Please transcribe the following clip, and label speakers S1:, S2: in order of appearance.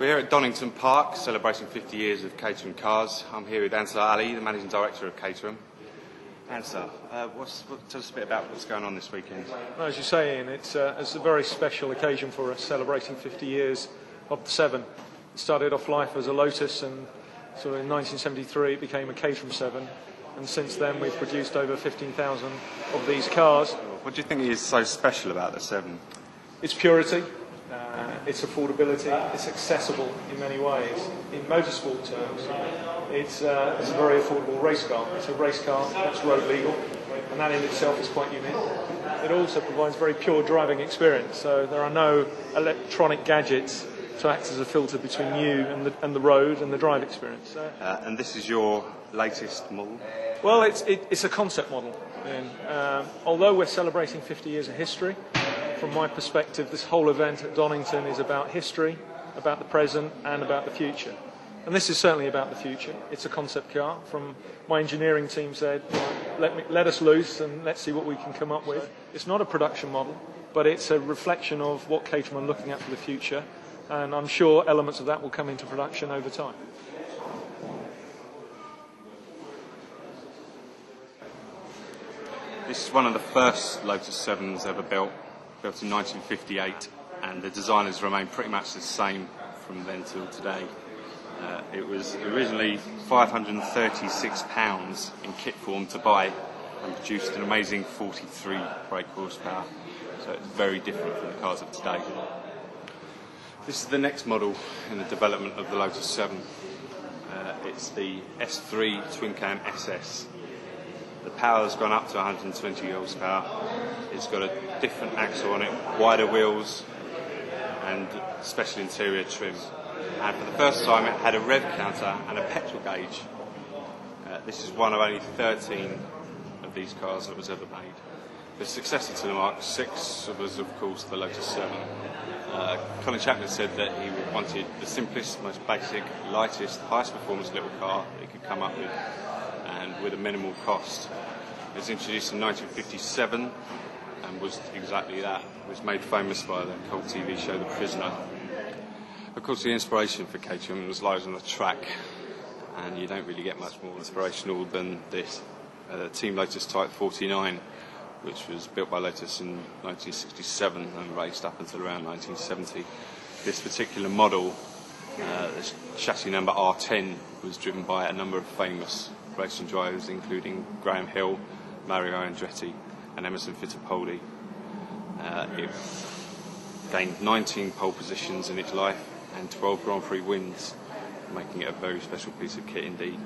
S1: We're here at Donington Park, celebrating 50 years of Caterham cars. I'm here with Ansar Ali, the Managing Director of Caterham. Ansar, tell us a bit about what's going on this weekend.
S2: Well, as you say, Ian, it's a very special occasion for us, celebrating 50 years of the 7. It started off life as a Lotus, and so in 1973 it became a Caterham 7, and since then we've produced over 15,000 of these cars.
S1: What do you think is so special about the 7?
S2: Its purity, its affordability, it's accessible in many ways. In motorsport terms, it's a very affordable race car. It's a race car that's road legal, and that in itself is quite unique. It also provides very pure driving experience, so there are no electronic gadgets to act as a filter between you and the road and the drive experience.
S1: And this is your latest model?
S2: Well, it's a concept model. And, although we're celebrating 50 years of history, from my perspective, this whole event at Donington is about history, about the present, and about the future. And this is certainly about the future. It's a concept car. From my engineering team said, let us loose and let's see what we can come up with. It's not a production model, but it's a reflection of what Caterham are looking at for the future. And I'm sure elements of that will come into production over time.
S1: This is one of the first Lotus 7s ever built in 1958, and the design has remained pretty much the same from then till today. It was originally £536 in kit form to buy, and produced an amazing 43 brake horsepower, so it's very different from the cars of today. This is the next model in the development of the Lotus 7. It's the S3 Twin Cam SS. The power's gone up to 120 horsepower. It's got a different axle on it, wider wheels, and special interior trim. And for the first time, it had a rev counter and a petrol gauge. This is one of only 13 of these cars that was ever made. The successor to the Mark 6 was, of course, the Lotus 7. Colin Chapman said that he wanted the simplest, most basic, lightest, highest performance little car that he could come up with, and with a minimal cost. It was introduced in 1957 and was exactly that. It was made famous by the cult TV show The Prisoner. Of course, the inspiration for Caterham lies on the track, and you don't really get much more inspirational than this. Team Lotus Type 49, which was built by Lotus in 1967 and raced up until around 1970. This particular model, the chassis number R10, was driven by a number of famous racing drivers, including Graham Hill, Mario Andretti and Emerson Fittipaldi. It gained 19 pole positions in its life and 12 Grand Prix wins, making it a very special piece of kit indeed.